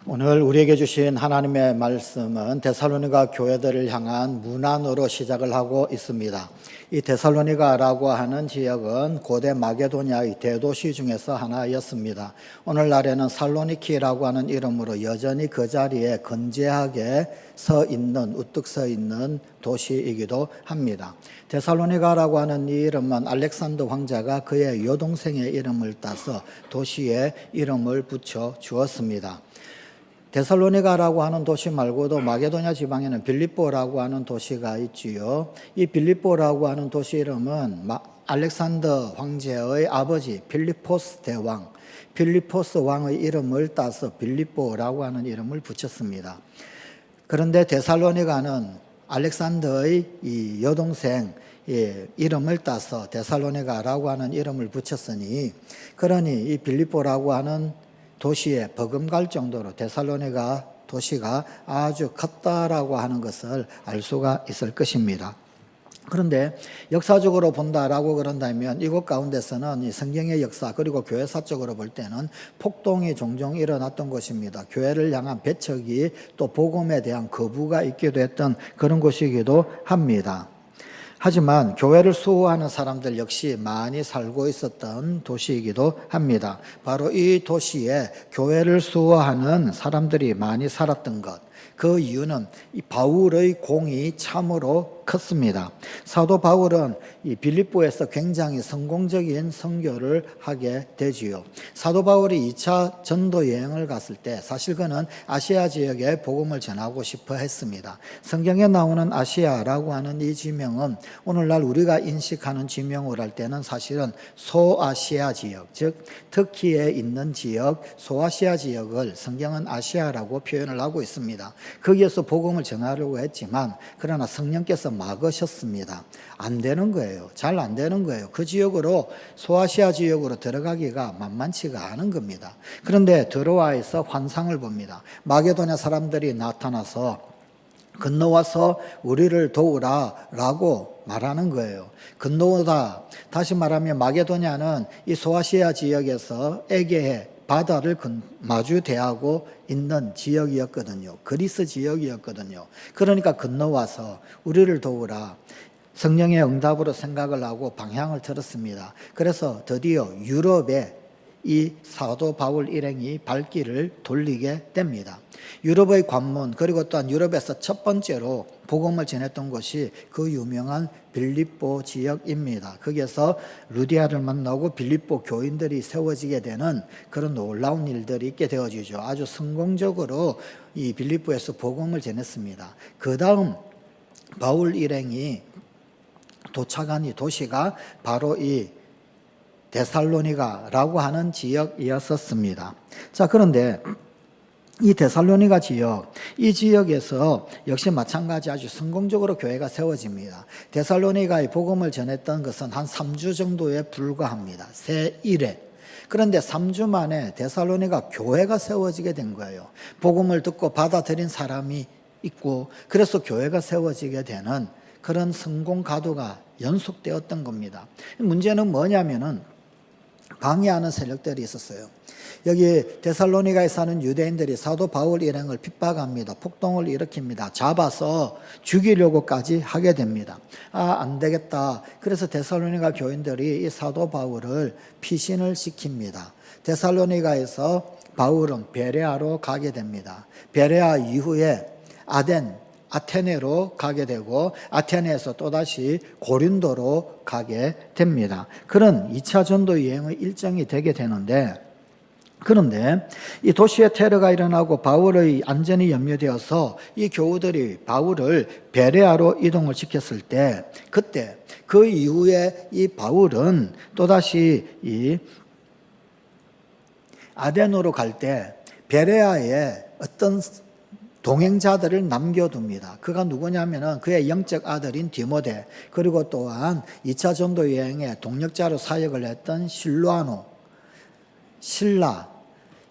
오늘 우리에게 주신 하나님의 말씀은 데살로니가 교회들을 향한 문안으로 시작을 하고 있습니다. 이 데살로니가라고 하는 지역은 고대 마게도냐의 대도시 중에서 하나였습니다. 오늘날에는 살로니키라고 하는 이름으로 여전히 그 자리에 건재하게 우뚝 서 있는 도시이기도 합니다. 데살로니가라고 하는 이 이름은 알렉산더 황제가 그의 여동생의 이름을 따서 도시에 이름을 붙여 주었습니다. 데살로니가라고 하는 도시 말고도 마게도냐 지방에는 빌립보라고 하는 도시가 있지요. 이 빌립보라고 하는 도시 이름은 알렉산더 황제의 아버지 필리포스 대왕, 필리포스 왕의 이름을 따서 빌립보라고 하는 이름을 붙였습니다. 그런데 데살로니가는 알렉산더의 이 여동생 이름을 따서 데살로니가라고 하는 이름을 붙였으니, 그러니 이 빌립보라고 하는 도시에 버금갈 정도로 데살로니가 도시가 아주 컸다라고 하는 것을 알 수가 있을 것입니다. 그런데 역사적으로 본다라고 그런다면 이곳 가운데서는 이 성경의 역사 그리고 교회사적으로 볼 때는 폭동이 종종 일어났던 곳입니다. 교회를 향한 배척이 또 복음에 대한 거부가 있기도 했던 그런 곳이기도 합니다. 하지만 교회를 수호하는 사람들 역시 많이 살고 있었던 도시이기도 합니다. 바로 이 도시에 교회를 수호하는 사람들이 많이 살았던 것, 그 이유는 이 바울의 공이 참으로 컸습니다. 사도 바울은 이 빌립보에서 굉장히 성공적인 선교를 하게 되지요. 사도 바울이 2차 전도 여행을 갔을 때 사실 그는 아시아 지역에 복음을 전하고 싶어 했습니다. 성경에 나오는 아시아라고 하는 이 지명은 오늘날 우리가 인식하는 지명으로 할 때는 사실은 소아시아 지역, 즉 터키에 있는 지역, 소아시아 지역을 성경은 아시아라고 표현을 하고 있습니다. 거기에서 복음을 전하려고 했지만 그러나 성령께서 막으셨습니다. 안 되는 거예요. 잘 안 되는 거예요. 그 지역으로, 소아시아 지역으로 들어가기가 만만치가 않은 겁니다. 그런데 들어와서 환상을 봅니다. 마게도냐 사람들이 나타나서 건너와서 우리를 도우라 라고 말하는 거예요. 건너오다, 다시 말하면 마게도냐는 이 소아시아 지역에서 에게해 바다를 마주대하고 있는 지역이었거든요. 그리스 지역이었거든요. 그러니까 건너와서 우리를 도우라, 성령의 응답으로 생각을 하고 방향을 틀었습니다. 그래서 드디어 유럽에 이 사도 바울 일행이 발길을 돌리게 됩니다. 유럽의 관문, 그리고 또한 유럽에서 첫 번째로 복음을 전했던 곳이 그 유명한 빌립보 지역입니다. 거기에서 루디아를 만나고 빌립보 교인들이 세워지게 되는 그런 놀라운 일들이 있게 되어지죠. 아주 성공적으로 이 빌립보에서 복음을 전했습니다. 그 다음 바울 일행이 도착한 이 도시가 바로 이 데살로니가라고 하는 지역이었습니다. 자, 그런데 이 데살로니가 지역, 이 지역에서 역시 마찬가지 아주 성공적으로 교회가 세워집니다. 데살로니가의 복음을 전했던 것은 한 3주 정도에 불과합니다. 새 1회. 그런데 3주 만에 데살로니가 교회가 세워지게 된 거예요. 복음을 듣고 받아들인 사람이 있고, 그래서 교회가 세워지게 되는 그런 성공 가도가 연속되었던 겁니다. 문제는 뭐냐면은 방해하는 세력들이 있었어요. 여기 데살로니가에 사는 유대인들이 사도 바울 일행을 핍박합니다. 폭동을 일으킵니다. 잡아서 죽이려고까지 하게 됩니다. 안 되겠다. 그래서 데살로니가 교인들이 이 사도 바울을 피신을 시킵니다. 데살로니가에서 바울은 베레아로 가게 됩니다. 베레아 이후에 아테네로 가게 되고, 아테네에서 또다시 고린도로 가게 됩니다. 그런 2차 전도 여행의 일정이 되게 되는데, 그런데 이 도시에 테러가 일어나고 바울의 안전이 염려되어서 이 교우들이 바울을 베레아로 이동을 시켰을 때, 그때 그 이후에 이 바울은 또다시 이 아덴으로 갈 때 베레아에 어떤 동행자들을 남겨둡니다. 그가 누구냐면은 그의 영적 아들인 디모데, 그리고 또한 2차 전도 여행에 동력자로 사역을 했던 실라,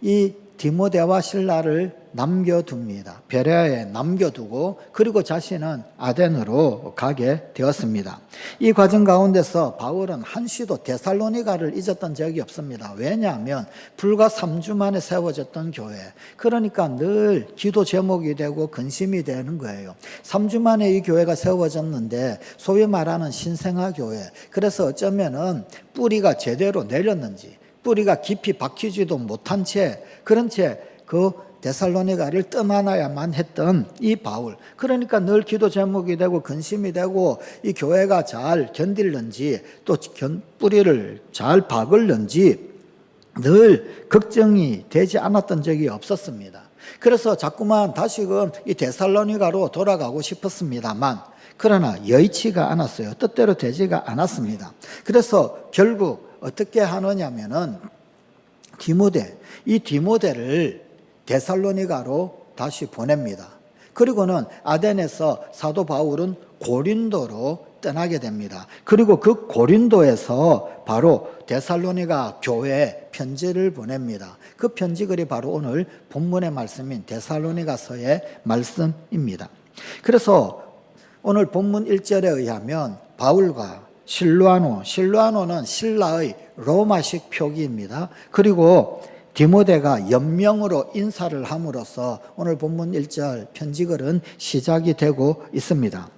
이 디모데와 실라를 남겨둡니다. 베레아에 남겨두고 그리고 자신은 아덴으로 가게 되었습니다. 이 과정 가운데서 바울은 한시도 데살로니가를 잊었던 적이 없습니다. 왜냐하면 불과 3주 만에 세워졌던 교회, 그러니까 늘 기도 제목이 되고 근심이 되는 거예요. 3주 만에 이 교회가 세워졌는데 소위 말하는 신생아 교회, 그래서 어쩌면은 뿌리가 제대로 내렸는지 뿌리가 깊이 박히지도 못한 채 그런 채 그 데살로니가를 떠나야만 했던 이 바울, 그러니까 늘 기도 제목이 되고 근심이 되고 이 교회가 잘 견딜는지 또 뿌리를 잘 박을는지 늘 걱정이 되지 않았던 적이 없었습니다. 그래서 자꾸만 다시금 이 데살로니가로 돌아가고 싶었습니다만 그러나 여의치가 않았어요. 뜻대로 되지가 않았습니다. 그래서 결국 어떻게 하느냐면은 이 디모데를 데살로니가로 다시 보냅니다. 그리고는 아덴에서 사도 바울은 고린도로 떠나게 됩니다. 그리고 그 고린도에서 바로 데살로니가 교회에 편지를 보냅니다. 그 편지글이 바로 오늘 본문의 말씀인 데살로니가서의 말씀입니다. 그래서 오늘 본문 1절에 의하면 바울과 실루아노는 신라의 로마식 표기입니다. 그리고 디모데가 연명으로 인사를 함으로써 오늘 본문 1절 편지글은 시작이 되고 있습니다.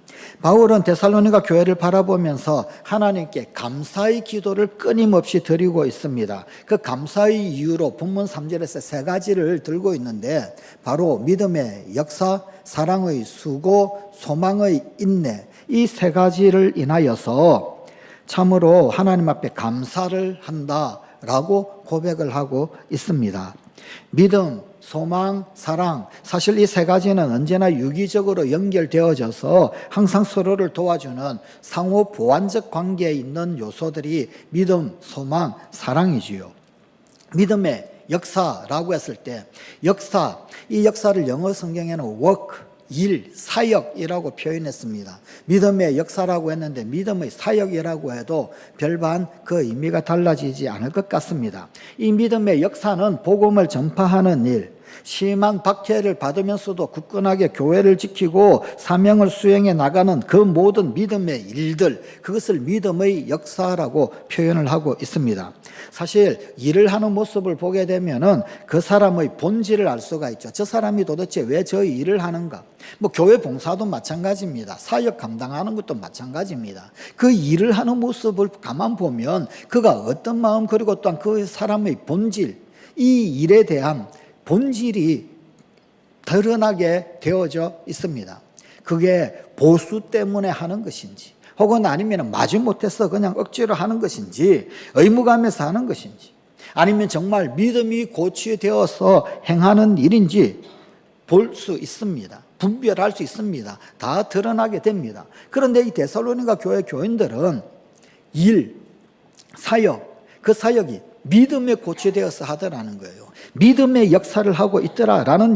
바울은 데살로니가 교회를 바라보면서 하나님께 감사의 기도를 끊임없이 드리고 있습니다. 그 감사의 이유로 본문 3절에서 세 가지를 들고 있는데 바로 믿음의 역사, 사랑의 수고, 소망의 인내, 이 세 가지를 인하여서 참으로 하나님 앞에 감사를 한다라고 고백을 하고 있습니다. 믿음, 소망, 사랑, 사실 이 세 가지는 언제나 유기적으로 연결되어져서 항상 서로를 도와주는 상호 보완적 관계에 있는 요소들이 믿음, 소망, 사랑이지요. 믿음의 역사라고 했을 때 이 역사를 영어 성경에는 work, 일, 사역이라고 표현했습니다. 믿음의 역사라고 했는데 믿음의 사역이라고 해도 별반 그 의미가 달라지지 않을 것 같습니다. 이 믿음의 역사는 복음을 전파하는 일, 심한 박해를 받으면서도 굳건하게 교회를 지키고 사명을 수행해 나가는 그 모든 믿음의 일들, 그것을 믿음의 역사라고 표현을 하고 있습니다. 사실 일을 하는 모습을 보게 되면은 그 사람의 본질을 알 수가 있죠. 저 사람이 도대체 왜 저 일을 하는가? 교회 봉사도 마찬가지입니다. 사역 감당하는 것도 마찬가지입니다. 그 일을 하는 모습을 가만 보면 그가 어떤 마음, 그리고 또한 그 사람의 본질, 이 일에 대한 본질이 드러나게 되어져 있습니다. 그게 보수 때문에 하는 것인지, 혹은 아니면 마지못해서 그냥 억지로 하는 것인지, 의무감에서 하는 것인지, 아니면 정말 믿음이 고취되어서 행하는 일인지 볼 수 있습니다. 분별할 수 있습니다. 다 드러나게 됩니다. 그런데 이 데살로니가 교회 교인들은 일, 사역, 그 사역이 믿음에 고취되어서 하더라는 거예요. 믿음의 역사를 하고 있더라라는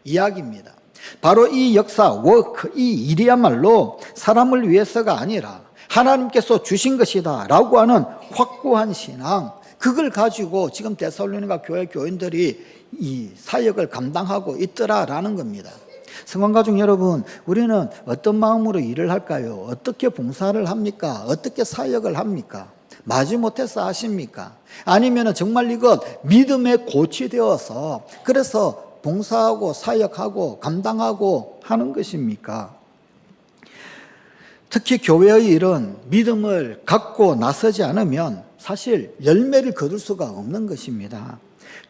이야기입니다. 바로 이 역사, 워크, 이 일이야말로 사람을 위해서가 아니라 하나님께서 주신 것이다 라고 하는 확고한 신앙, 그걸 가지고 지금 데살로니가 교회 교인들이 이 사역을 감당하고 있더라라는 겁니다. 성관가족 여러분, 우리는 어떤 마음으로 일을 할까요? 어떻게 봉사를 합니까? 어떻게 사역을 합니까? 마지못해서 하십니까? 아니면 정말 이것 믿음에 고취되어서 그래서 봉사하고 사역하고 감당하고 하는 것입니까? 특히 교회의 일은 믿음을 갖고 나서지 않으면 사실 열매를 거둘 수가 없는 것입니다.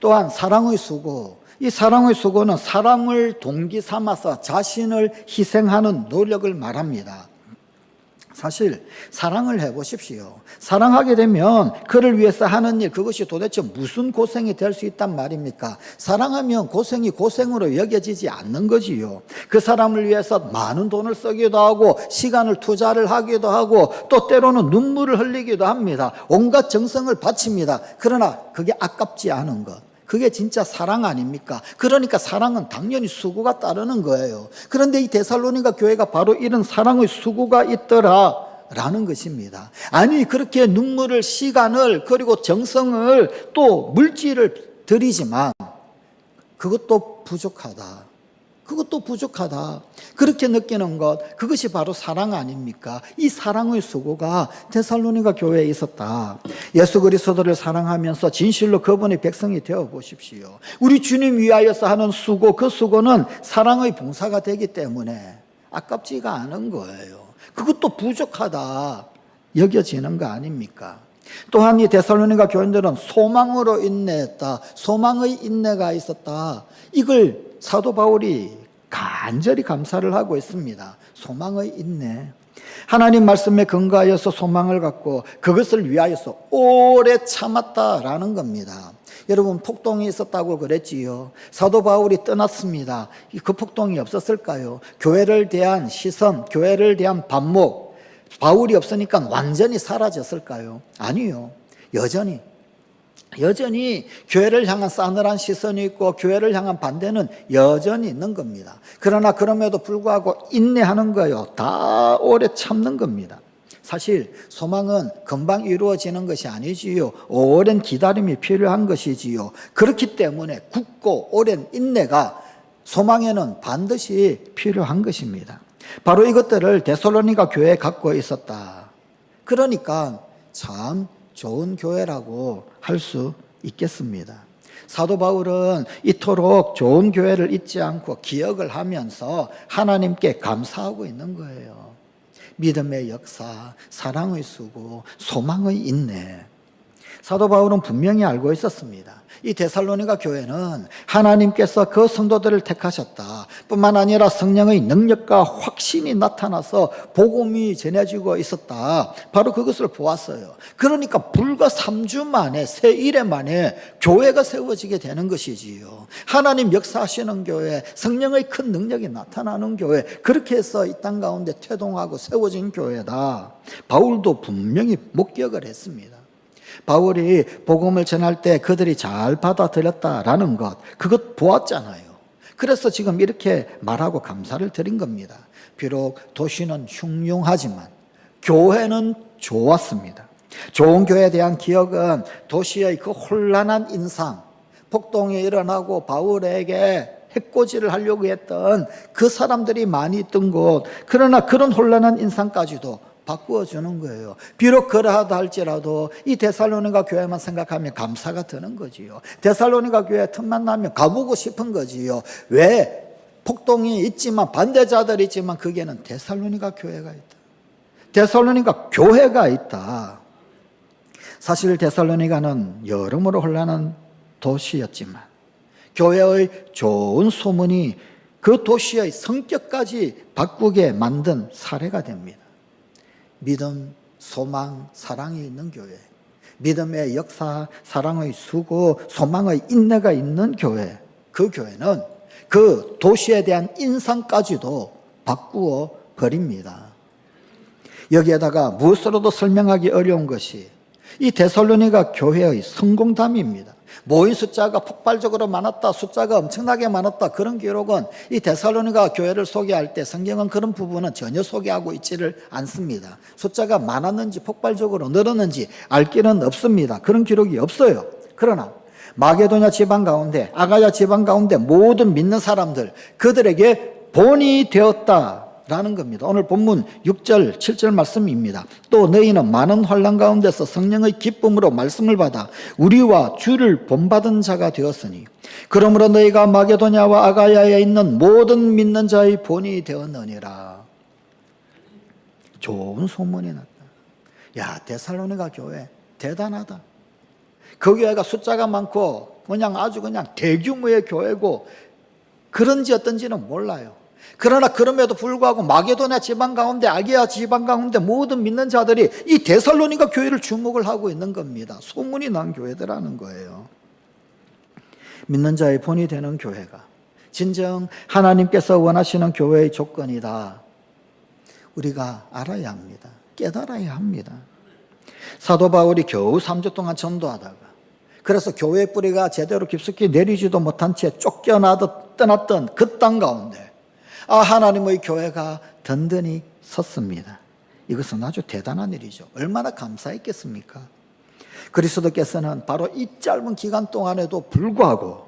또한 사랑의 수고, 이 사랑의 수고는 사랑을 동기 삼아서 자신을 희생하는 노력을 말합니다. 사실 사랑을 해보십시오. 사랑하게 되면 그를 위해서 하는 일, 그것이 도대체 무슨 고생이 될 수 있단 말입니까? 사랑하면 고생이 고생으로 여겨지지 않는 거지요. 그 사람을 위해서 많은 돈을 쓰기도 하고 시간을 투자를 하기도 하고 또 때로는 눈물을 흘리기도 합니다. 온갖 정성을 바칩니다. 그러나 그게 아깝지 않은 것, 그게 진짜 사랑 아닙니까? 그러니까 사랑은 당연히 수고가 따르는 거예요. 그런데 이 데살로니가 교회가 바로 이런 사랑의 수고가 있더라라는 것입니다. 아니, 그렇게 눈물을, 시간을, 그리고 정성을 또 물질을 들이지만 그것도 부족하다. 그것도 부족하다. 그렇게 느끼는 것, 그것이 바로 사랑 아닙니까? 이 사랑의 수고가 데살로니가 교회에 있었다. 예수 그리스도를 사랑하면서 진실로 그분의 백성이 되어 보십시오. 우리 주님 위하여서 하는 수고, 그 수고는 사랑의 봉사가 되기 때문에 아깝지가 않은 거예요. 그것도 부족하다 여겨지는 거 아닙니까? 또한 이 데살로니가 교인들은 소망으로 인내했다. 소망의 인내가 있었다. 이걸 사도 바울이 간절히 감사를 하고 있습니다. 소망의 인내. 하나님 말씀에 근거하여서 소망을 갖고 그것을 위하여서 오래 참았다라는 겁니다. 여러분, 폭동이 있었다고 그랬지요. 사도 바울이 떠났습니다. 그 폭동이 없었을까요? 교회를 대한 시선, 교회를 대한 반목, 바울이 없으니까 완전히 사라졌을까요? 아니요. 여전히 교회를 향한 싸늘한 시선이 있고 교회를 향한 반대는 여전히 있는 겁니다. 그러나 그럼에도 불구하고 인내하는 거요. 다 오래 참는 겁니다. 사실 소망은 금방 이루어지는 것이 아니지요. 오랜 기다림이 필요한 것이지요. 그렇기 때문에 굳고 오랜 인내가 소망에는 반드시 필요한 것입니다. 바로 이것들을 데살로니가 교회에 갖고 있었다. 그러니까 참 좋은 교회라고 할 수 있겠습니다. 사도 바울은 이토록 좋은 교회를 잊지 않고 기억을 하면서 하나님께 감사하고 있는 거예요. 믿음의 역사, 사랑의 수고, 소망의 인내. 사도 바울은 분명히 알고 있었습니다. 이 데살로니가 교회는 하나님께서 그 성도들을 택하셨다. 뿐만 아니라 성령의 능력과 확신이 나타나서 복음이 전해지고 있었다. 바로 그것을 보았어요. 그러니까 불과 3주 만에, 새 일에 만에 교회가 세워지게 되는 것이지요. 하나님 역사하시는 교회, 성령의 큰 능력이 나타나는 교회, 그렇게 해서 이 땅 가운데 태동하고 세워진 교회다. 바울도 분명히 목격을 했습니다. 바울이 복음을 전할 때 그들이 잘 받아들였다라는 것, 그것 보았잖아요. 그래서 지금 이렇게 말하고 감사를 드린 겁니다. 비록 도시는 흉흉하지만 교회는 좋았습니다. 좋은 교회에 대한 기억은 도시의 그 혼란한 인상, 폭동이 일어나고 바울에게 해코지를 하려고 했던 그 사람들이 많이 있던 곳, 그러나 그런 혼란한 인상까지도 바꾸어주는 거예요. 비록 그러하다 할지라도 이 데살로니가 교회만 생각하면 감사가 드는 거지요. 데살로니가 교회 틈만 나면 가보고 싶은 거지요. 왜? 폭동이 있지만, 반대자들이 있지만 거기에는 데살로니가 교회가 있다. 데살로니가 교회가 있다. 사실 데살로니가는 여러모로 혼란한 도시였지만 교회의 좋은 소문이 그 도시의 성격까지 바꾸게 만든 사례가 됩니다. 믿음, 소망, 사랑이 있는 교회, 믿음의 역사, 사랑의 수고, 소망의 인내가 있는 교회, 그 교회는 그 도시에 대한 인상까지도 바꾸어 버립니다. 여기에다가 무엇으로도 설명하기 어려운 것이 이 데살로니가 교회의 성공담입니다. 모인 숫자가 폭발적으로 많았다, 숫자가 엄청나게 많았다, 그런 기록은 이 데살로니가 교회를 소개할 때 성경은 그런 부분은 전혀 소개하고 있지를 않습니다. 숫자가 많았는지 폭발적으로 늘었는지 알 길은 없습니다. 그런 기록이 없어요. 그러나 마게도냐 지방 가운데, 아가야 지방 가운데 모든 믿는 사람들, 그들에게 본이 되었다 라는 겁니다. 오늘 본문 6절 7절 말씀입니다. 또 너희는 많은 환난 가운데서 성령의 기쁨으로 말씀을 받아 우리와 주를 본받은 자가 되었으니 그러므로 너희가 마게도냐와 아가야에 있는 모든 믿는 자의 본이 되었느니라. 좋은 소문이 났다. 야, 데살로니가 교회 대단하다. 그 교회가 숫자가 많고 그냥 아주 그냥 대규모의 교회고 그런지 어떤지는 몰라요. 그러나 그럼에도 불구하고 마게도냐 지방 가운데, 아기야 지방 가운데 모든 믿는 자들이 이 데살로니가 교회를 주목을 하고 있는 겁니다. 소문이 난 교회들하는 거예요. 믿는 자의 본이 되는 교회가 진정 하나님께서 원하시는 교회의 조건이다. 우리가 알아야 합니다. 깨달아야 합니다. 사도 바울이 겨우 3주 동안 전도하다가, 그래서 교회 뿌리가 제대로 깊숙이 내리지도 못한 채 쫓겨나듯 떠났던 그 땅 가운데 하나님의 교회가 든든히 섰습니다. 이것은 아주 대단한 일이죠. 얼마나 감사했겠습니까? 그리스도께서는 바로 이 짧은 기간 동안에도 불구하고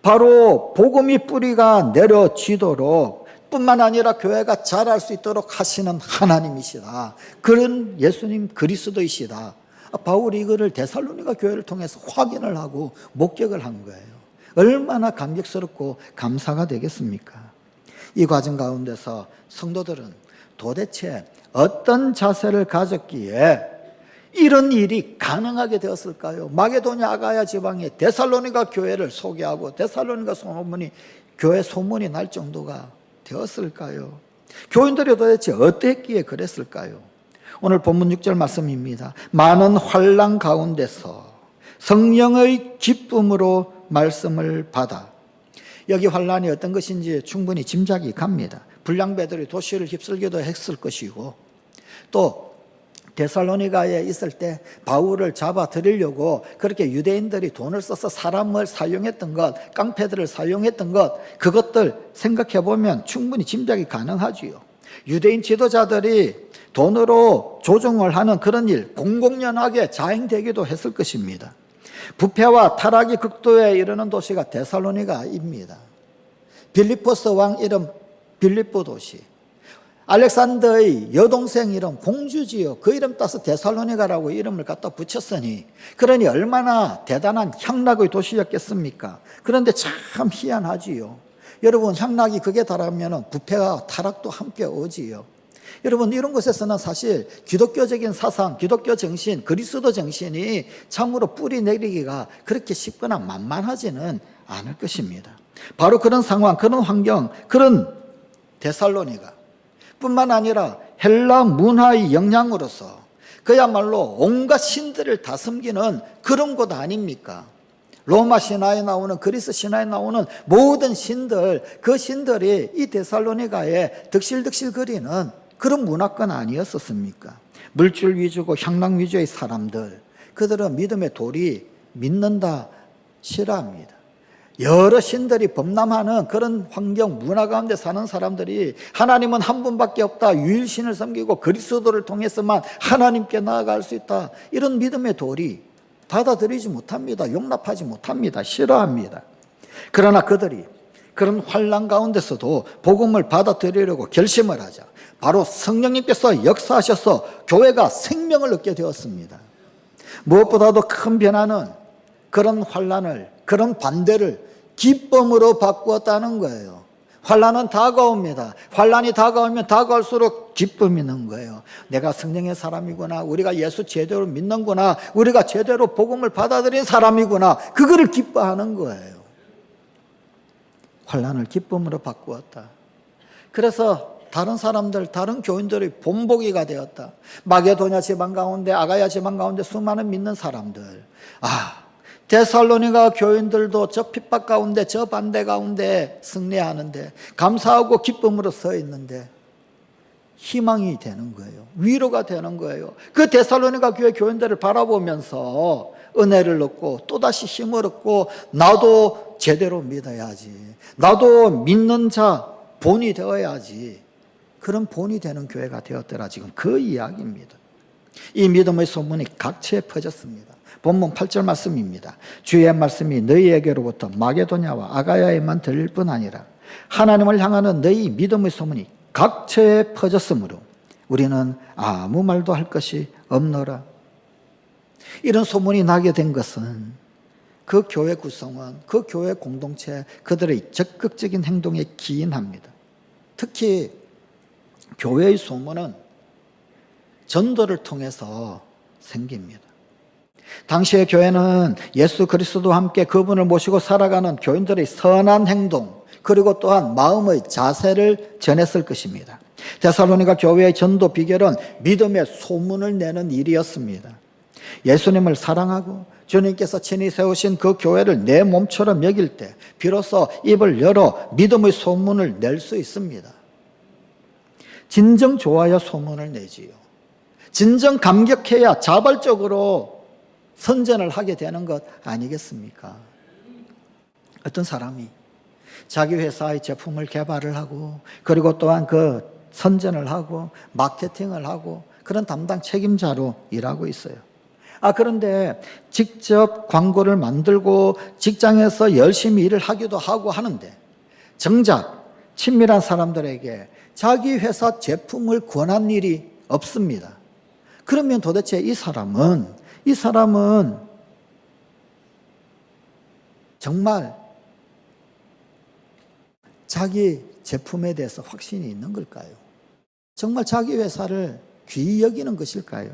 바로 복음이 뿌리가 내려지도록 뿐만 아니라 교회가 자랄 수 있도록 하시는 하나님이시다. 그런 예수님 그리스도이시다. 바울이 이거를 데살로니가 교회를 통해서 확인을 하고 목격을 한 거예요. 얼마나 감격스럽고 감사가 되겠습니까? 이 과정 가운데서 성도들은 도대체 어떤 자세를 가졌기에 이런 일이 가능하게 되었을까요? 마게도냐 아가야 지방에 데살로니가 교회를 소개하고 데살로니가 소문이 교회 소문이 날 정도가 되었을까요? 교인들이 도대체 어땠기에 그랬을까요? 오늘 본문 6절 말씀입니다. 많은 환난 가운데서 성령의 기쁨으로 말씀을 받아. 여기 환난이 어떤 것인지 충분히 짐작이 갑니다. 불량배들이 도시를 휩쓸기도 했을 것이고, 또 데살로니가에 있을 때 바울을 잡아들이려고 그렇게 유대인들이 돈을 써서 사람을 사용했던 것, 깡패들을 사용했던 것, 그것들 생각해 보면 충분히 짐작이 가능하지요. 유대인 지도자들이 돈으로 조종을 하는 그런 일 공공연하게 자행되기도 했을 것입니다. 부패와 타락이 극도에 이르는 도시가 데살로니가입니다. 빌리포스 왕 이름 빌립보 도시, 알렉산더의 여동생 이름 공주지요. 그 이름 따서 데살로니가라고 이름을 갖다 붙였으니 그러니 얼마나 대단한 향락의 도시였겠습니까? 그런데 참 희한하지요. 여러분, 향락이 극에 달하면 부패와 타락도 함께 오지요. 여러분, 이런 곳에서는 사실 기독교적인 사상, 기독교 정신, 그리스도 정신이 참으로 뿌리 내리기가 그렇게 쉽거나 만만하지는 않을 것입니다. 바로 그런 상황, 그런 환경, 그런 데살로니가 뿐만 아니라 헬라 문화의 영향으로서 그야말로 온갖 신들을 다 섬기는 그런 곳 아닙니까? 로마 신화에 나오는, 그리스 신화에 나오는 모든 신들, 그 신들이 이 데살로니가에 득실득실 거리는 그런 문화권 아니었었습니까? 물질 위주고 향락 위주의 사람들, 그들은 믿음의 도리 믿는다 싫어합니다. 여러 신들이 범람하는 그런 환경, 문화 가운데 사는 사람들이 하나님은 한 분밖에 없다, 유일신을 섬기고 그리스도를 통해서만 하나님께 나아갈 수 있다, 이런 믿음의 도리 받아들이지 못합니다. 용납하지 못합니다. 싫어합니다. 그러나 그들이 그런 환난 가운데서도 복음을 받아들이려고 결심을 하자 바로 성령님께서 역사하셔서 교회가 생명을 얻게 되었습니다. 무엇보다도 큰 변화는 그런 환난을, 그런 반대를 기쁨으로 바꾸었다는 거예요. 환난은 다가옵니다. 환난이 다가오면 다가올수록 기쁨이 있는 거예요. 내가 성령의 사람이구나, 우리가 예수 제대로 믿는구나, 우리가 제대로 복음을 받아들인 사람이구나, 그거를 기뻐하는 거예요. 환난을 기쁨으로 바꾸었다. 그래서 다른 사람들, 다른 교인들의 본보기가 되었다. 마게도냐 지방 가운데, 아가야 지방 가운데 수많은 믿는 사람들, 데살로니가 교인들도 저 핍박 가운데, 저 반대 가운데 승리하는데 감사하고 기쁨으로 서 있는데 희망이 되는 거예요. 위로가 되는 거예요. 그 데살로니가 교회 교인들을 바라보면서 은혜를 얻고 또다시 힘을 얻고, 나도 제대로 믿어야지, 나도 믿는 자 본이 되어야지, 그런 본이 되는 교회가 되었더라. 지금 그 이야기입니다. 이 믿음의 소문이 각처에 퍼졌습니다. 본문 8절 말씀입니다. 주의 말씀이 너희에게로부터 마게도냐와 아가야에만 들릴 뿐 아니라 하나님을 향하는 너희 믿음의 소문이 각처에 퍼졌으므로 우리는 아무 말도 할 것이 없노라. 이런 소문이 나게 된 것은 그 교회 구성원, 그 교회 공동체, 그들의 적극적인 행동에 기인합니다. 특히 교회의 소문은 전도를 통해서 생깁니다. 당시의 교회는 예수 그리스도와 함께 그분을 모시고 살아가는 교인들의 선한 행동, 그리고 또한 마음의 자세를 전했을 것입니다. 데살로니가 교회의 전도 비결은 믿음의 소문을 내는 일이었습니다. 예수님을 사랑하고 주님께서 친히 세우신 그 교회를 내 몸처럼 여길 때 비로소 입을 열어 믿음의 소문을 낼 수 있습니다. 진정 좋아야 소문을 내지요. 진정 감격해야 자발적으로 선전을 하게 되는 것 아니겠습니까? 어떤 사람이 자기 회사의 제품을 개발을 하고, 그리고 또한 그 선전을 하고 마케팅을 하고 그런 담당 책임자로 일하고 있어요. 그런데 직접 광고를 만들고 직장에서 열심히 일을 하기도 하고 하는데 정작 친밀한 사람들에게 자기 회사 제품을 권한 일이 없습니다. 그러면 도대체 이 사람은 정말 자기 제품에 대해서 확신이 있는 걸까요? 정말 자기 회사를 귀히 여기는 것일까요?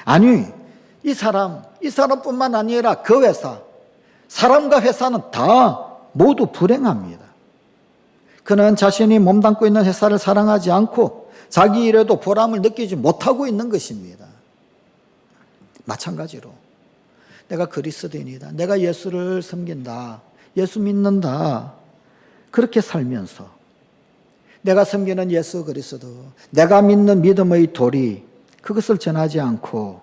아니, 이 사람뿐만 아니라 그 회사, 사람과 회사는 다 모두 불행합니다. 그는 자신이 몸담고 있는 회사를 사랑하지 않고 자기 일에도 보람을 느끼지 못하고 있는 것입니다. 마찬가지로 내가 그리스도인이다, 내가 예수를 섬긴다, 예수 믿는다, 그렇게 살면서 내가 섬기는 예수 그리스도, 내가 믿는 믿음의 도리, 그것을 전하지 않고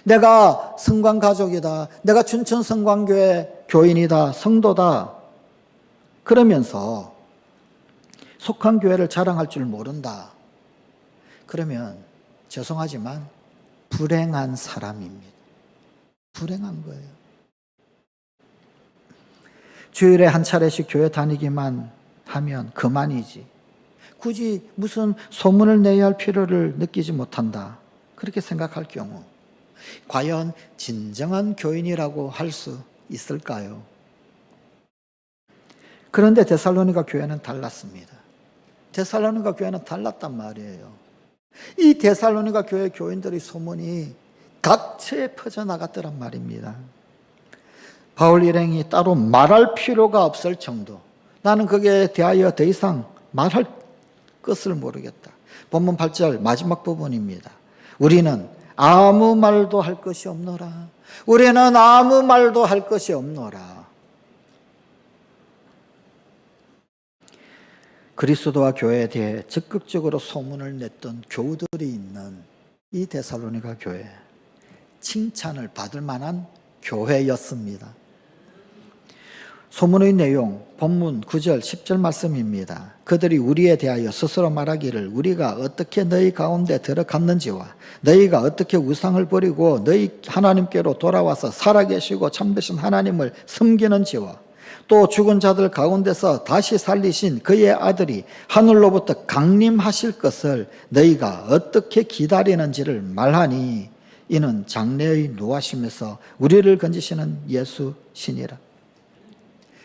내가 성광 가족이다, 내가 춘천 성광교회 교인이다, 성도다, 그러면서 속한 교회를 자랑할 줄 모른다. 그러면 죄송하지만 불행한 사람입니다. 불행한 거예요. 주일에 한 차례씩 교회 다니기만 하면 그만이지, 굳이 무슨 소문을 내야 할 필요를 느끼지 못한다, 그렇게 생각할 경우 과연 진정한 교인이라고 할 수 있을까요? 그런데 데살로니가 교회는 달랐습니다. 데살로니가 교회는 달랐단 말이에요. 이 데살로니가 교회 교인들의 소문이 각처에 퍼져나갔더란 말입니다. 바울 일행이 따로 말할 필요가 없을 정도, 나는 거기에 대하여 더 이상 말할 것을 모르겠다. 본문 8절 마지막 부분입니다. 우리는 아무 말도 할 것이 없노라. 우리는 아무 말도 할 것이 없노라. 그리스도와 교회에 대해 적극적으로 소문을 냈던 교우들이 있는 이 데살로니가 교회, 칭찬을 받을 만한 교회였습니다. 소문의 내용, 본문 9절 10절 말씀입니다. 그들이 우리에 대하여 스스로 말하기를 우리가 어떻게 너희 가운데 들어갔는지와 너희가 어떻게 우상을 버리고 너희 하나님께로 돌아와서 살아계시고 참되신 하나님을 섬기는지와 또 죽은 자들 가운데서 다시 살리신 그의 아들이 하늘로부터 강림하실 것을 너희가 어떻게 기다리는지를 말하니 이는 장래의 노하심에서 우리를 건지시는 예수 신이라.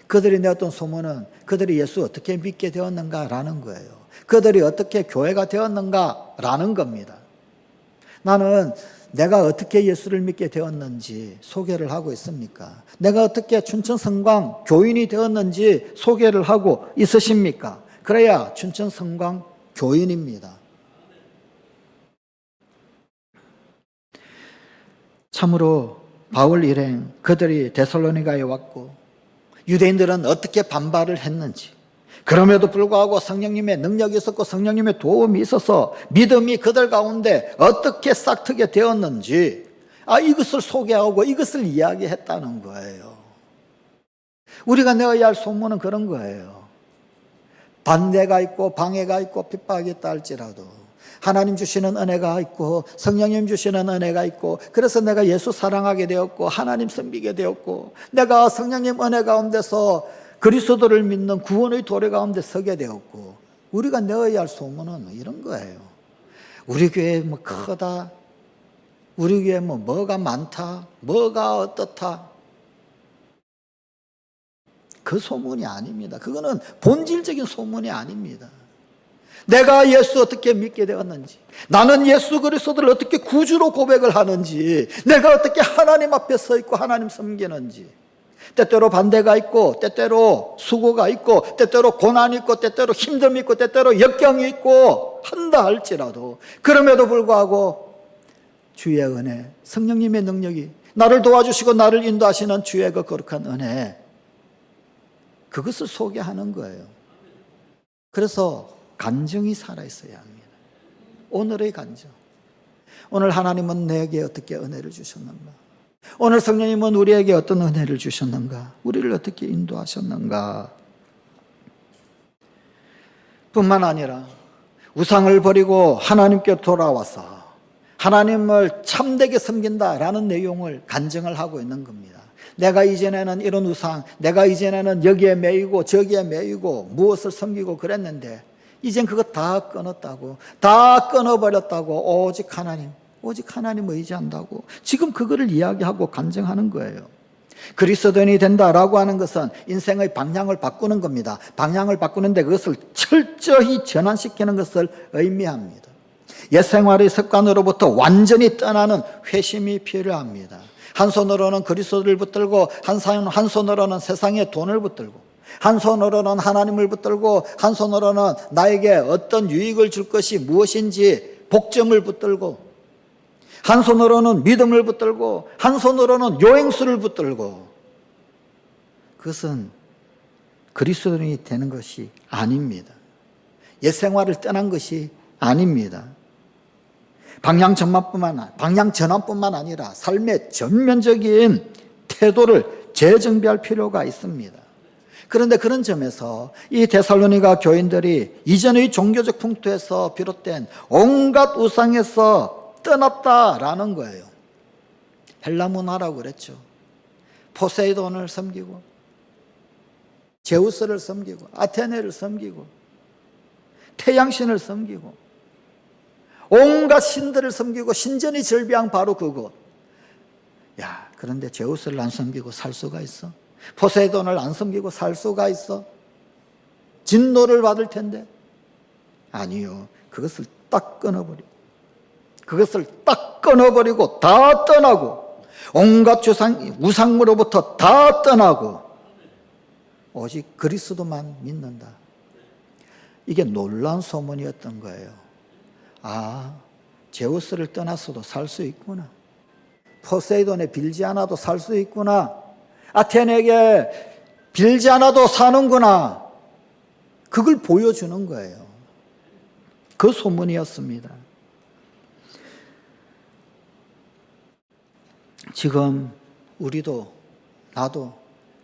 그들이 내었던 소문은 그들이 예수 어떻게 믿게 되었는가라는 거예요. 그들이 어떻게 교회가 되었는가라는 겁니다. 나는 내가 어떻게 예수를 믿게 되었는지 소개를 하고 있습니까? 내가 어떻게 춘천 성광 교인이 되었는지 소개를 하고 있으십니까? 그래야 춘천 성광 교인입니다. 참으로 바울 일행, 그들이 데살로니가에 왔고 유대인들은 어떻게 반발을 했는지, 그럼에도 불구하고 성령님의 능력이 있었고 성령님의 도움이 있어서 믿음이 그들 가운데 어떻게 싹트게 되었는지 이것을 소개하고 이것을 이야기했다는 거예요. 우리가 내어야 할 소문은 그런 거예요. 반대가 있고 방해가 있고 핍박이 있다 할지라도 하나님 주시는 은혜가 있고 성령님 주시는 은혜가 있고, 그래서 내가 예수 사랑하게 되었고 하나님 섬기게 되었고 내가 성령님 은혜 가운데서 그리스도를 믿는 구원의 도래 가운데 서게 되었고, 우리가 내어야 할 소문은 이런 거예요. 우리 교회 뭐 크다, 우리 교회 뭐가 많다, 뭐가 어떻다, 그 소문이 아닙니다. 그거는 본질적인 소문이 아닙니다. 내가 예수 어떻게 믿게 되었는지, 나는 예수 그리스도를 어떻게 구주로 고백을 하는지, 내가 어떻게 하나님 앞에 서 있고 하나님 섬기는지, 때때로 반대가 있고 때때로 수고가 있고 때때로 고난이 있고 때때로 힘듦이 있고 때때로 역경이 있고 한다 할지라도 그럼에도 불구하고 주의 은혜, 성령님의 능력이 나를 도와주시고 나를 인도하시는 주의 그 거룩한 은혜, 그것을 소개하는 거예요. 그래서 간증이 살아있어야 합니다. 오늘의 간증. 오늘 하나님은 내게 어떻게 은혜를 주셨는가? 오늘 성령님은 우리에게 어떤 은혜를 주셨는가? 우리를 어떻게 인도하셨는가? 뿐만 아니라 우상을 버리고 하나님께 돌아와서 하나님을 참되게 섬긴다라는 내용을 간증을 하고 있는 겁니다. 내가 이전에는 이런 우상, 내가 이전에는 여기에 매이고 저기에 매이고 무엇을 섬기고 그랬는데 이젠 그거 다 끊었다고, 다 끊어버렸다고, 오직 하나님을 의지한다고 지금 그거를 이야기하고 간증하는 거예요. 그리스도인이 된다라고 하는 것은 인생의 방향을 바꾸는 겁니다. 방향을 바꾸는데 그것을 철저히 전환시키는 것을 의미합니다. 옛 생활의 습관으로부터 완전히 떠나는 회심이 필요합니다. 한 손으로는 그리스도를 붙들고 한 손으로는 세상의 돈을 붙들고 한 손으로는 하나님을 붙들고 한 손으로는 나에게 어떤 유익을 줄 것이 무엇인지 복점을 붙들고 한 손으로는 믿음을 붙들고 한 손으로는 요행수를 붙들고 그것은 그리스도인이 되는 것이 아닙니다. 옛 생활을 떠난 것이 아닙니다. 방향 전환뿐만 아니라 삶의 전면적인 태도를 재정비할 필요가 있습니다. 그런데 그런 점에서 이 데살로니가 교인들이 이전의 종교적 풍토에서 비롯된 온갖 우상에서 떠났다라는 거예요. 헬라 문화라고 그랬죠. 포세이돈을 섬기고 제우스를 섬기고 아테네를 섬기고 태양신을 섬기고 온갖 신들을 섬기고 신전이 절비한 바로 그곳. 그런데 제우스를 안 섬기고 살 수가 있어? 포세이돈을 안 섬기고 살 수가 있어? 진노를 받을 텐데. 아니요. 그것을 딱 끊어버리고 다 떠나고 온갖 우상으로부터 다 떠나고 오직 그리스도만 믿는다. 이게 놀라운 소문이었던 거예요. 제우스를 떠났어도 살 수 있구나. 포세이돈에 빌지 않아도 살 수 있구나. 아테네에게 빌지 않아도 사는구나. 그걸 보여주는 거예요. 그 소문이었습니다. 지금 우리도 나도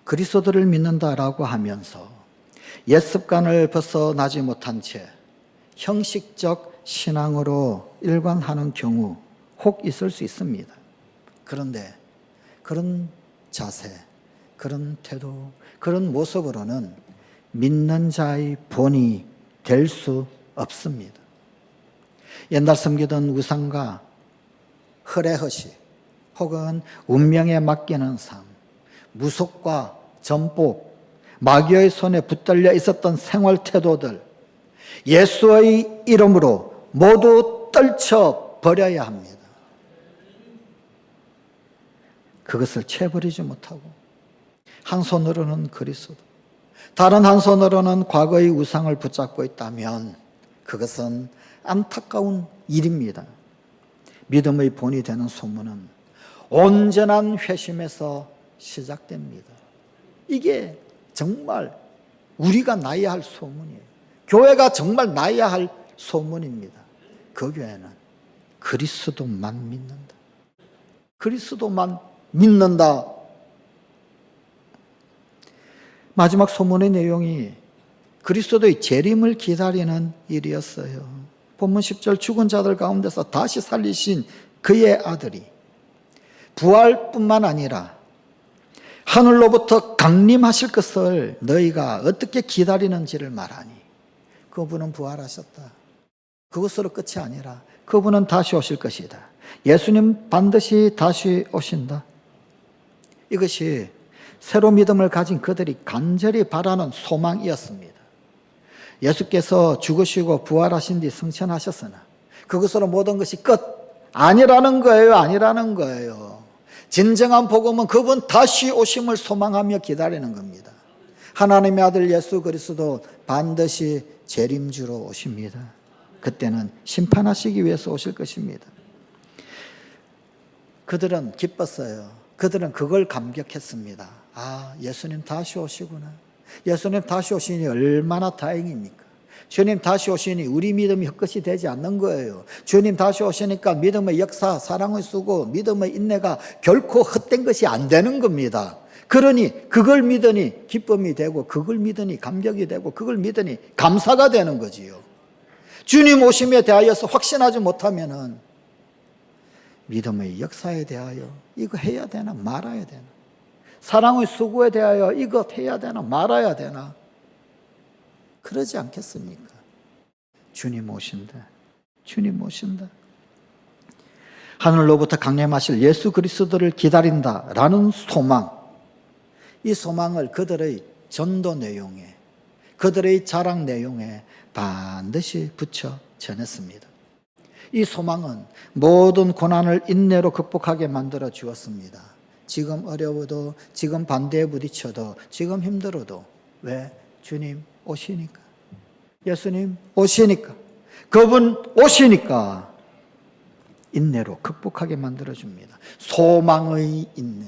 그리스도를 믿는다라고 하면서 옛 습관을 벗어나지 못한 채 형식적 신앙으로 일관하는 경우 혹 있을 수 있습니다. 그런데 그런 자세, 그런 태도, 그런 모습으로는 믿는 자의 본이 될 수 없습니다. 옛날 섬기던 우상과 허례허식 혹은 운명에 맡기는 삶, 무속과 전복, 마귀의 손에 붙들려 있었던 생활 태도들, 예수의 이름으로 모두 떨쳐버려야 합니다. 그것을 채버리지 못하고 한 손으로는 그리스도, 다른 한 손으로는 과거의 우상을 붙잡고 있다면 그것은 안타까운 일입니다. 믿음의 본이 되는 소문은 온전한 회심에서 시작됩니다. 이게 정말 우리가 나야 할 소문이에요. 교회가 정말 나야 할 소문입니다. 그 교회는 그리스도만 믿는다. 그리스도만 믿는다. 마지막 소문의 내용이 그리스도의 재림을 기다리는 일이었어요. 본문 10절 죽은 자들 가운데서 다시 살리신 그의 아들이 부활뿐만 아니라 하늘로부터 강림하실 것을 너희가 어떻게 기다리는지를 말하니 그분은 부활하셨다. 그것으로 끝이 아니라 그분은 다시 오실 것이다. 예수님 반드시 다시 오신다. 이것이 새로 믿음을 가진 그들이 간절히 바라는 소망이었습니다. 예수께서 죽으시고 부활하신 뒤 승천하셨으나 그것으로 모든 것이 끝 아니라는 거예요. 진정한 복음은 그분 다시 오심을 소망하며 기다리는 겁니다. 하나님의 아들 예수 그리스도 반드시 재림주로 오십니다. 그때는 심판하시기 위해서 오실 것입니다. 그들은 기뻤어요. 그들은 그걸 감격했습니다. 예수님 다시 오시구나. 예수님 다시 오시니 얼마나 다행입니까? 주님 다시 오시니 우리 믿음이 헛것이 되지 않는 거예요. 주님 다시 오시니까 믿음의 역사, 사랑의 수고, 믿음의 인내가 결코 헛된 것이 안 되는 겁니다. 그러니 그걸 믿으니 기쁨이 되고 그걸 믿으니 감격이 되고 그걸 믿으니 감사가 되는 거지요. 주님 오심에 대하여서 확신하지 못하면은 믿음의 역사에 대하여 이거 해야 되나 말아야 되나? 사랑의 수고에 대하여 이거 해야 되나 말아야 되나? 그러지 않겠습니까? 주님 오신다. 주님 오신다. 하늘로부터 강림하실 예수 그리스도를 기다린다라는 소망, 이 소망을 그들의 전도 내용에, 그들의 자랑 내용에 반드시 붙여 전했습니다. 이 소망은 모든 고난을 인내로 극복하게 만들어 주었습니다. 지금 어려워도, 지금 반대에 부딪혀도, 지금 힘들어도, 왜? 주님 오시니까. 예수님 오시니까. 그분 오시니까 인내로 극복하게 만들어 줍니다. 소망의 인내.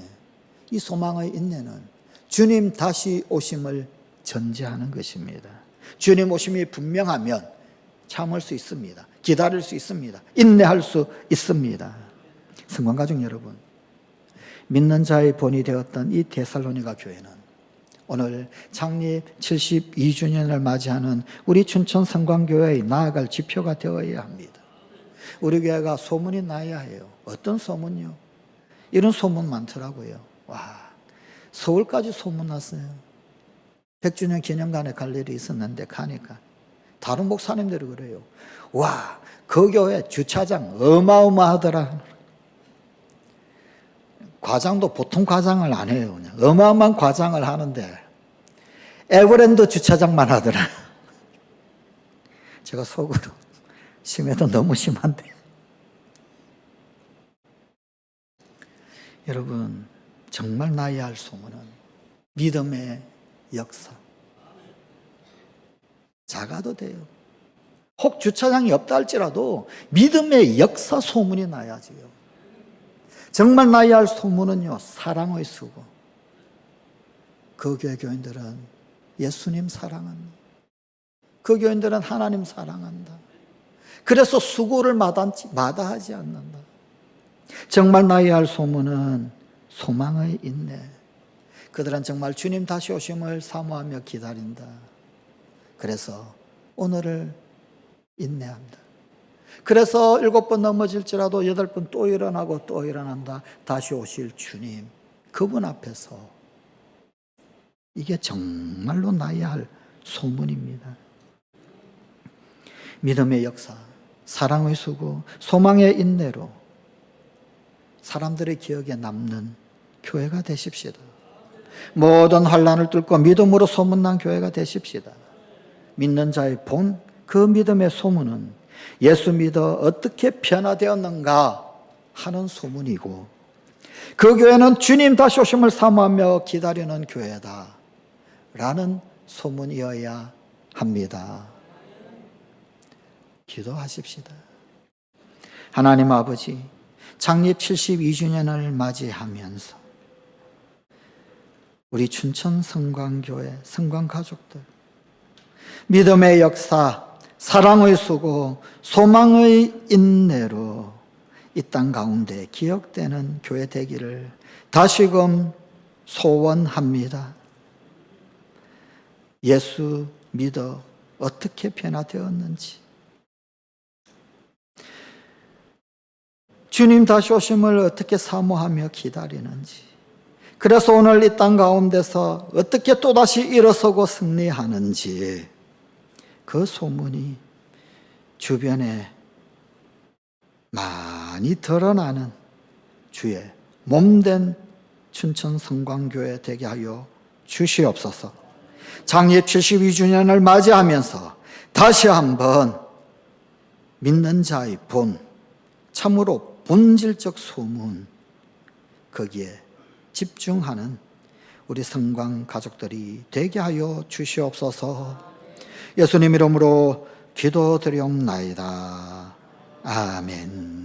이 소망의 인내는 주님 다시 오심을 전제하는 것입니다. 주님 오심이 분명하면 참을 수 있습니다. 기다릴 수 있습니다. 인내할 수 있습니다. 성관가족 여러분, 믿는 자의 본이 되었던 이 데살로니가 교회는 오늘 창립 72주년을 맞이하는 우리 춘천 성광교회의 나아갈 지표가 되어야 합니다. 우리 교회가 소문이 나야 해요. 어떤 소문요? 이런 소문 많더라고요. 와, 서울까지 소문 났어요. 100주년 기념관에 갈 일이 있었는데 가니까 다른 목사님들이 그래요. 와, 그 교회 주차장 어마어마하더라. 과장도 보통 과장을 안 해요. 그냥 어마어마한 과장을 하는데 에버랜드 주차장만 하더라. 제가 속으로 심해도 너무 심한데. 여러분, 정말 나야 할 소문은 믿음의 역사. 작아도 돼요. 혹 주차장이 없다 할지라도 믿음의 역사 소문이 나야지요. 정말 나야 할 소문은요, 사랑의 수고. 그 교회 교인들은 예수님 사랑한다. 그 교인들은 하나님 사랑한다. 그래서 수고를 마다하지 않는다. 정말 나야 할 소문은 소망의 인내. 그들은 정말 주님 다시 오심을 사모하며 기다린다. 그래서 오늘을 인내합니다. 그래서 7번 넘어질지라도 8번 또 일어나고 또 일어난다. 다시 오실 주님, 그분 앞에서 이게 정말로 나야 할 소문입니다. 믿음의 역사, 사랑의 수고, 소망의 인내로 사람들의 기억에 남는 교회가 되십시다. 모든 환난을 뚫고 믿음으로 소문난 교회가 되십시다. 믿는 자의 본, 그 믿음의 소문은 예수 믿어 어떻게 변화되었는가 하는 소문이고, 그 교회는 주님 다시 오심을 사모하며 기다리는 교회다 라는 소문이어야 합니다. 기도하십시다. 하나님 아버지, 창립 72주년을 맞이하면서 우리 춘천 성광교회 성광가족들 믿음의 역사, 사랑의 수고, 소망의 인내로 이 땅 가운데 기억되는 교회 되기를 다시금 소원합니다. 예수 믿어 어떻게 변화되었는지, 주님 다시 오심을 어떻게 사모하며 기다리는지, 그래서 오늘 이 땅 가운데서 어떻게 또다시 일어서고 승리하는지, 그 소문이 주변에 많이 드러나는 주의 몸된 춘천 성광교회 되게 하여 주시옵소서. 창립 72주년을 맞이하면서 다시 한번 믿는 자의 본, 참으로 본질적 소문, 거기에 집중하는 우리 성광 가족들이 되게 하여 주시옵소서. 예수님 이름으로 기도드리옵나이다. 아멘.